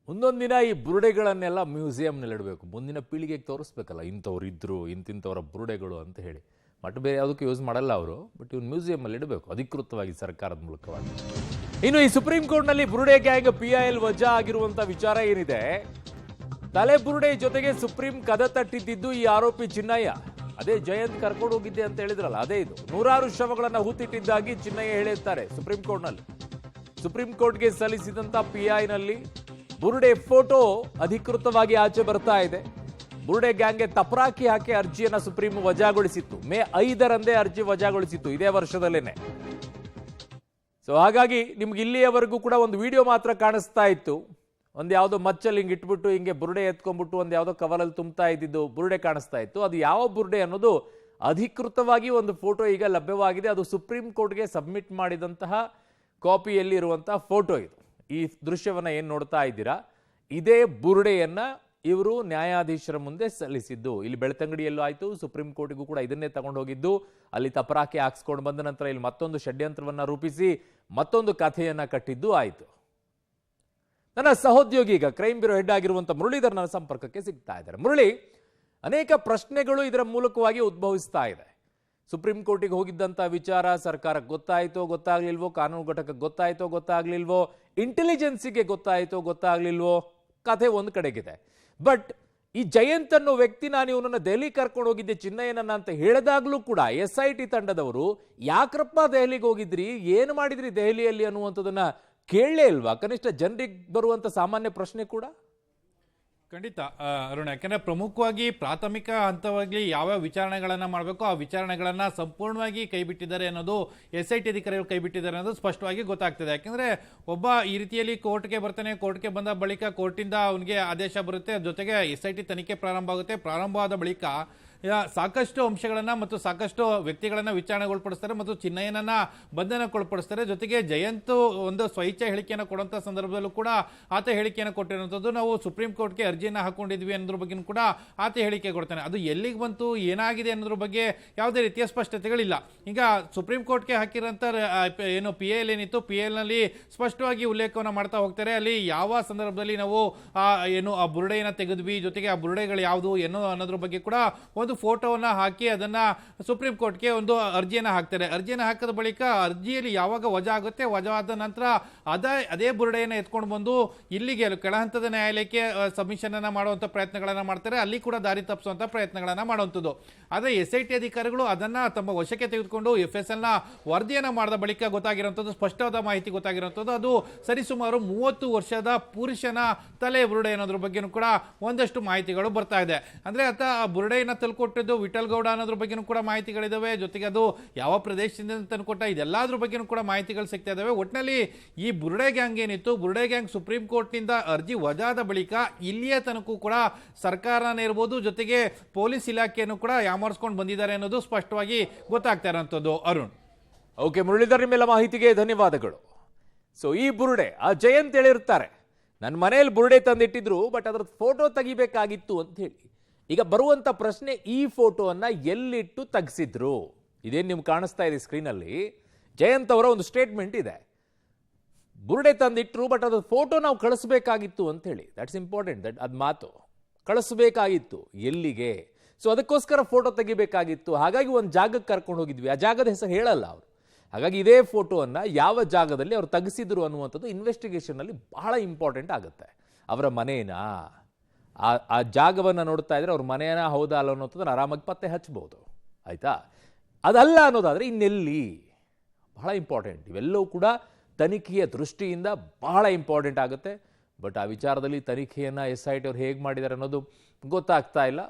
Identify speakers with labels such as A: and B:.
A: ಮುಂದೊಂದು ದಿನ ಈ ಬುರುಡೆಗಳನ್ನೆಲ್ಲ ಮ್ಯೂಸಿಯಂನಲ್ಲಿ ಇಡಬೇಕು. ಮುಂದಿನ ಪೀಳಿಗೆಗೆ ತೋರಿಸ್ಬೇಕಲ್ಲ, ಇಂಥವ್ರು ಇದ್ರು, ಇಂತಿಂಥವರ ಬುರುಡೆಗಳು ಅಂತ ಹೇಳಿ. ಬಟ್ ಬೇರೆ ಯಾವುದಕ್ಕೂ ಯೂಸ್ ಮಾಡಲ್ಲ ಅವರು, ಬಟ್ ಇವ್ನು ಮ್ಯೂಸಿಯಂಲ್ಲಿ ಇಡಬೇಕು ಅಧಿಕೃತವಾಗಿ ಸರ್ಕಾರದ ಮೂಲಕವಾಗಿ. ಇನ್ನು ಈ ಸುಪ್ರೀಂ ಕೋರ್ಟ್ನಲ್ಲಿ ಬುರುಡೆ ಗ್ಯಾಂಗ್ PIL ವಜಾ ಆಗಿರುವಂಥ ವಿಚಾರ ಏನಿದೆ, ತಲೆ ಬುರುಡೆ ಜೊತೆಗೆ ಸುಪ್ರೀಂ ಕದ ತಟ್ಟಿದ್ದು ಈ ಆರೋಪಿ ಚಿನ್ನಯ್ಯ. ಅದೇ ಜಯಂತ್ ಕರ್ಕೊಂಡು ಹೋಗಿದ್ದೆ ಅಂತ ಹೇಳಿದ್ರಲ್ಲ, ಅದೇ ಇದು. ನೂರಾರು ಶವಗಳನ್ನು ಹೂತಿಟ್ಟಿದ್ದಾಗಿ ಚಿನ್ನಯ್ಯ ಹೇಳಿರ್ತಾರೆ ಸುಪ್ರೀಂ ಕೋರ್ಟ್ನಲ್ಲಿ. ಸುಪ್ರೀಂ ಕೋರ್ಟ್ಗೆ ಸಲ್ಲಿಸಿದಂಥ PIನಲ್ಲಿ ಬುರುಡೆ ಫೋಟೋ ಅಧಿಕೃತವಾಗಿ ಆಚೆ ಬರ್ತಾ ಇದೆ. ಬುರುಡೆ ಗ್ಯಾಂಗ್ಗೆ ತಪರಾಕಿ ಹಾಕಿ ಅರ್ಜಿಯನ್ನ ಸುಪ್ರೀಂ ವಜಾಗೊಳಿಸಿತ್ತು. ಮೇ 5ರಂದೇ ಅರ್ಜಿ ವಜಾಗೊಳಿಸಿತ್ತು, ಇದೇ ವರ್ಷದಲ್ಲೇನೆ. ಸೊ ಹಾಗಾಗಿ ನಿಮ್ಗೆ ಇಲ್ಲಿಯವರೆಗೂ ಕೂಡ ಒಂದು ವಿಡಿಯೋ ಮಾತ್ರ ಕಾಣಿಸ್ತಾ ಇತ್ತು. ಒಂದು ಯಾವುದೋ ಮಚ್ಚಲ್ಲಿ ಹಿಂಗೆ ಇಟ್ಬಿಟ್ಟು ಹಿಂಗೆ ಬುರುಡೆ ಎತ್ಕೊಂಡ್ಬಿಟ್ಟು ಒಂದು ಯಾವುದೋ ಕವಲಲ್ಲಿ ತುಂಬ್ತಾ ಇದ್ದಿದ್ದು ಬುರುಡೆ ಕಾಣಿಸ್ತಾ ಇತ್ತು. ಅದು ಯಾವ ಬುರುಡೆ ಅನ್ನೋದು ಅಧಿಕೃತವಾಗಿ ಒಂದು ಫೋಟೋ ಈಗ ಲಭ್ಯವಾಗಿದೆ. ಅದು ಸುಪ್ರೀಂ ಕೋರ್ಟ್ಗೆ ಸಬ್ಮಿಟ್ ಮಾಡಿದಂತಹ ಕಾಪಿಯಲ್ಲಿ ಇರುವಂತಹ ಫೋಟೋ ಇದು. ಈ ದೃಶ್ಯವನ್ನ ಏನು ನೋಡ್ತಾ ಇದ್ದೀರಾ, ಇದೇ ಬುರುಡೆಯನ್ನ ಇವರು ನ್ಯಾಯಾಧೀಶರ ಮುಂದೆ ಸಲ್ಲಿಸಿದ್ದು. ಇಲ್ಲಿ ಬೆಳ್ತಂಗಡಿಯಲ್ಲೂ ಆಯಿತು, ಸುಪ್ರೀಂ ಕೋರ್ಟ್ಗೂ ಕೂಡ ಇದನ್ನೇ ತಗೊಂಡು ಹೋಗಿದ್ದು. ಅಲ್ಲಿ ತಪರಾಕಿ ಹಾಕ್ಸ್ಕೊಂಡು ಬಂದ ನಂತರ ಇಲ್ಲಿ ಮತ್ತೊಂದು ಷಡ್ಯಂತ್ರವನ್ನ ರೂಪಿಸಿ ಮತ್ತೊಂದು ಕಥೆಯನ್ನ ಕಟ್ಟಿದ್ದು ಆಯಿತು. ನನ್ನ ಸಹೋದ್ಯೋಗಿ ಈಗ ಕ್ರೈಮ್ ಬ್ಯೂರೋ ಹೆಡ್ ಆಗಿರುವಂಥ ಮುರಳೀಧರ್ ನನ್ನ ಸಂಪರ್ಕಕ್ಕೆ ಸಿಗ್ತಾ ಇದ್ದಾರೆ. ಮುರಳಿ, ಅನೇಕ ಪ್ರಶ್ನೆಗಳು ಇದರ ಮೂಲಕವಾಗಿ ಉದ್ಭವಿಸ್ತಾ ಇದೆ. ಸುಪ್ರೀಂ ಕೋರ್ಟಿಗೆ ಹೋಗಿದ್ದಂಥ ವಿಚಾರ ಸರ್ಕಾರಕ್ಕೆ ಗೊತ್ತಾಯಿತೋ ಗೊತ್ತಾಗ್ಲಿಲ್ವೋ, ಕಾನೂನು ಘಟಕಕ್ಕೆ ಗೊತ್ತಾಯಿತೋ ಗೊತ್ತಾಗ್ಲಿಲ್ವೋ, ಇಂಟೆಲಿಜೆನ್ಸಿಗೆ ಗೊತ್ತಾಯಿತೋ ಗೊತ್ತಾಗ್ಲಿಲ್ವೋ, ಕಥೆ ಒಂದು ಕಡೆಗಿದೆ. ಬಟ್ ಈ ಜಯಂತ್ ಅನ್ನೋ ವ್ಯಕ್ತಿ, ನಾನು ಇವನನ್ನ ದೆಹಲಿ ಕರ್ಕೊಂಡು ಹೋಗಿದ್ದೆ ಚಿನ್ನಯ್ಯನನ್ನ ಅಂತ ಹೇಳಿದಾಗ್ಲೂ ಕೂಡ SIT ತಂಡದವರು ಯಾಕ್ರಪ್ಪ ದೆಹಲಿಗೆ ಹೋಗಿದ್ರಿ, ಏನು ಮಾಡಿದ್ರಿ ದೆಹಲಿಯಲ್ಲಿ ಅನ್ನುವಂಥದ್ದನ್ನ ಕೇಳಲೇ ಇಲ್ವಾ? ಕನಿಷ್ಠ ಜನರಿಗೆ ಬರುವಂತ ಸಾಮಾನ್ಯ ಪ್ರಶ್ನೆ ಕೂಡ.
B: ಖಂಡಿತ ಅರುಣ್, ಯಾಕಂದ್ರೆ ಪ್ರಮುಖವಾಗಿ ಪ್ರಾಥಮಿಕ ಹಂತವಾಗಿ ಯಾವ ವಿಚಾರಣೆಗಳನ್ನ ಮಾಡಬೇಕು ಆ ವಿಚಾರಣೆಗಳನ್ನ ಸಂಪೂರ್ಣವಾಗಿ ಕೈಬಿಟ್ಟಿದ್ದಾರೆ ಅನ್ನೋದು SIT ಅಧಿಕಾರಿಗಳು ಕೈಬಿಟ್ಟಿದ್ದಾರೆ ಅನ್ನೋದು ಸ್ಪಷ್ಟವಾಗಿ ಗೊತ್ತಾಗ್ತದೆ. ಯಾಕಂದ್ರೆ ಒಬ್ಬ ಈ ರೀತಿಯಲ್ಲಿ ಕೋರ್ಟ್ಗೆ ಬರ್ತಾನೆ, ಕೋರ್ಟ್ಗೆ ಬಂದ ಬಳಿಕ ಕೋರ್ಟಿಂದ ಅವನಿಗೆ ಆದೇಶ ಬರುತ್ತೆ, ಜೊತೆಗೆ SIT ತನಿಖೆ ಪ್ರಾರಂಭ ಆಗುತ್ತೆ. ಪ್ರಾರಂಭವಾದ ಬಳಿಕ ಸಾಕಷ್ಟು ಅಂಶಗಳನ್ನ ಮತ್ತು ಸಾಕಷ್ಟು ವ್ಯಕ್ತಿಗಳನ್ನ ವಿಚಾರಣೆಗೊಳಪಡಿಸ್ತಾರೆ ಮತ್ತು ಚಿನ್ನಯ್ಯನನ್ನ ಬಂಧನಕ್ಕೊಳಪಡಿಸ್ತಾರೆ. ಜೊತೆಗೆ ಜಯಂತ್ ಒಂದು ಸ್ವಇಚ್ಛೆ ಹೇಳಿಕೆಯನ್ನು ಕೊಡುವಂತ ಸಂದರ್ಭದಲ್ಲೂ ಕೂಡ ಆತ ಹೇಳಿಕೆಯನ್ನು ಕೊಟ್ಟಿರುವಂತದ್ದು, ನಾವು ಸುಪ್ರೀಂ ಕೋರ್ಟ್ಗೆ ಅರ್ಜಿಯನ್ನ ಹಾಕೊಂಡಿದ್ವಿ ಅನ್ನೋದ್ರ ಬಗ್ಗೆ ಕೂಡ ಆತ ಹೇಳಿಕೆ ಕೊಡ್ತಾನೆ. ಅದು ಎಲ್ಲಿಗೆ ಬಂತು, ಏನಾಗಿದೆ ಅನ್ನೋದ್ರ ಬಗ್ಗೆ ಯಾವುದೇ ರೀತಿಯ ಸ್ಪಷ್ಟತೆಗಳಿಲ್ಲ. ಈಗ ಸುಪ್ರೀಂ ಕೋರ್ಟ್ಗೆ ಹಾಕಿರೋಂಥ ಏನು PIL ಏನಿತ್ತು, PIL ನಲ್ಲಿ ಸ್ಪಷ್ಟವಾಗಿ ಉಲ್ಲೇಖವನ್ನು ಮಾಡ್ತಾ ಹೋಗ್ತಾರೆ. ಅಲ್ಲಿ ಯಾವ ಸಂದರ್ಭದಲ್ಲಿ ನಾವು ಏನು ಆ ಬುರುಡೆಯನ್ನ ತೆಗೆದ್ವಿ, ಜೊತೆಗೆ ಆ ಬುರುಡೆಗಳು ಯಾವುದು ಏನೋ ಅನ್ನೋದ್ರ ಬಗ್ಗೆ ಕೂಡ ಒಂದು ಫೋಟೋವನ್ನ ಹಾಕಿ ಅದನ್ನ ಸುಪ್ರೀಂ ಕೋರ್ಟ್ಗೆ ಒಂದು ಅರ್ಜಿಯನ್ನ ಹಾಕ್ತಾರೆ. ಅರ್ಜಿಯನ್ನ ಹಾಕಿದ ಬಳಿಕ ಅರ್ಜಿಯಲ್ಲಿ ಯಾವಾಗ ವಜಾ ಆಗುತ್ತೆ, ವಜಾ ಆದ ನಂತರ ಅದೇ ಬುರುಡೆಯನ್ನ ಎತ್ಕೊಂಡು ಬಂದು ಇಲ್ಲಿಗೆ ಕೆಳಹಂತದ ನ್ಯಾಯಾಲಯಕ್ಕೆ ಸಬ್ಮಿಷನ್ ಅನ್ನ ಮಾಡುವಂತ ಪ್ರಯತ್ನಗಳನ್ನ ಮಾಡ್ತಾರೆ. ಅಲ್ಲಿ ಕೂಡ ದಾರಿ ತಪ್ಪಿಸುವಂತ ಪ್ರಯತ್ನಗಳನ್ನ ಮಾಡುವಂಥದ್ದು. ಆದ್ರೆ SIT ಅಧಿಕಾರಿಗಳು ಅದನ್ನ ತಮ್ಮ ವಶಕ್ಕೆ ತೆಗೆದುಕೊಂಡು FSL ನ ವರದಿಯನ್ನ ಮಾಡಿದ ಬಳಿಕ ಗೊತ್ತಾಗಿರುವಂತದ್ದು, ಸ್ಪಷ್ಟವಾದ ಮಾಹಿತಿ ಗೊತ್ತಾಗಿರುವಂತದ್ದು, ಅದು ಸರಿಸುಮಾರು 30 ವರ್ಷದ ಪುರುಷನ ತಲೆ ಬುರುಡೆ ಅನ್ನೋದ್ರ ಬಗ್ಗೆನೂ ಕೂಡ ಒಂದಷ್ಟು ಮಾಹಿತಿಗಳು ಬರ್ತಾ ಇದೆ. ಅಂದ್ರೆ ಆತ ಬುರುಡೆಯನ್ನ ಕೊಟ್ಟಿದ್ದು ವಿಠಲ್ ಗೌಡ ಅನ್ನೋದ್ರ ಬಗ್ಗೆನೂ ಕೂಡ ಮಾಹಿತಿಗಳಿದಾವೆ. ಜೊತೆಗೆ ಅದು ಯಾವ ಪ್ರದೇಶದಿಂದ ತಂದುಕೊಟ್ಟ, ಇದೆಲ್ಲದ್ರ ಬಗ್ಗೆನೂ ಕೂಡ ಮಾಹಿತಿಗಳು ಸಿಗ್ತಾ ಇದಾವೆ. ಒಟ್ಟಿನಲ್ಲಿ ಈ ಬುರುಡೆ ಗ್ಯಾಂಗ್ ಏನಿತ್ತು, ಬುರುಡೆ ಗ್ಯಾಂಗ್ ಸುಪ್ರೀಂ ಕೋರ್ಟ್ ನಿಂದ ಅರ್ಜಿ ವಜಾದ ಬಳಿಕ ಇಲ್ಲಿಯ ತನಕ ಕೂಡ ಸರ್ಕಾರನೇ ಇರಬಹುದು, ಜೊತೆಗೆ ಪೊಲೀಸ್ ಇಲಾಖೆಯನ್ನು ಕೂಡ ಯಾಮಾರಿಸ್ಕೊಂಡು ಬಂದಿದ್ದಾರೆ ಅನ್ನೋದು ಸ್ಪಷ್ಟವಾಗಿ ಗೊತ್ತಾಗ್ತಾ ಇರೋಂಥದ್ದು. ಅರುಣ್,
A: ಓಕೆ ಮುರಳೀಧರ್, ನಿಮ್ಮೆಲ್ಲ ಮಾಹಿತಿಗೆ ಧನ್ಯವಾದಗಳು. ಸೊ ಈ ಬುರುಡೆ ಆ ಜಯಂತ್ ಹೇಳಿರ್ತಾರೆ, ನನ್ನ ಮನೆಯಲ್ಲಿ ಬುರುಡೆ ತಂದಿಟ್ಟಿದ್ರು, ಬಟ್ ಅದ್ರ ಫೋಟೋ ತೆಗಿಬೇಕಾಗಿತ್ತು ಅಂತ ಹೇಳಿ. ಈಗ ಬರುವಂತ ಪ್ರಶ್ನೆ, ಈ ಫೋಟೋವನ್ನ ಎಲ್ಲಿಟ್ಟು ತೆಗೆಸಿದ್ರು? ಇದೇನು ನಿಮ್ಗೆ ಕಾಣಿಸ್ತಾ ಇದೆ ಸ್ಕ್ರೀನಲ್ಲಿ, ಜಯಂತ್ ಅವರ ಒಂದು ಸ್ಟೇಟ್ಮೆಂಟ್ ಇದೆ. ಬುರುಡೆ ತಂದಿಟ್ರು, ಬಟ್ ಅದ್ರ ಫೋಟೋ ನಾವು ಕಳಿಸ್ಬೇಕಾಗಿತ್ತು ಅಂತ ಹೇಳಿ. ದಟ್ಸ್ ಇಂಪಾರ್ಟೆಂಟ್, ಅದ್ ಮಾತು ಕಳಿಸ್ಬೇಕಾಗಿತ್ತು, ಎಲ್ಲಿಗೆ? ಸೊ ಅದಕ್ಕೋಸ್ಕರ ಫೋಟೋ ತೆಗಿಬೇಕಾಗಿತ್ತು. ಹಾಗಾಗಿ ಒಂದು ಜಾಗಕ್ಕೆ ಕರ್ಕೊಂಡು ಹೋಗಿದ್ವಿ, ಆ ಜಾಗದ ಹೆಸರು ಹೇಳಲ್ಲ ಅವರು. ಹಾಗಾಗಿ ಇದೇ ಫೋಟೋವನ್ನ ಯಾವ ಜಾಗದಲ್ಲಿ ಅವ್ರು ತೆಗೆಸಿದ್ರು ಅನ್ನುವಂಥದ್ದು ಇನ್ವೆಸ್ಟಿಗೇಷನ್ ಅಲ್ಲಿ ಬಹಳ ಇಂಪಾರ್ಟೆಂಟ್ ಆಗುತ್ತೆ. ಅವರ ಮನೇನಾ, ಆ ಜಾಗವನ್ನು ನೋಡ್ತಾ ಇದ್ರೆ ಅವ್ರ ಮನೆಯನ್ನ ಹೌದಾ ಅಲ್ಲ ಅನ್ನೋದನ್ನ ಆರಾಮಾಗಿ ಪತ್ತೆ ಹಚ್ಚಬಹುದು. ಆಯ್ತಾ? ಅದಲ್ಲ ಅನ್ನೋದಾದ್ರೆ ಇನ್ನೆಲ್ಲಿ, ಬಹಳ ಇಂಪಾರ್ಟೆಂಟ್. ಇವೆಲ್ಲವೂ ಕೂಡ ತನಿಖೆಯ ದೃಷ್ಟಿಯಿಂದ ಬಹಳ ಇಂಪಾರ್ಟೆಂಟ್ ಆಗುತ್ತೆ. ಬಟ್ ಆ ವಿಚಾರದಲ್ಲಿ ತನಿಖೆಯನ್ನ SIT ಅವ್ರು ಹೇಗೆ ಮಾಡಿದ್ದಾರೆ ಅನ್ನೋದು ಗೊತ್ತಾಗ್ತಾ ಇಲ್ಲ.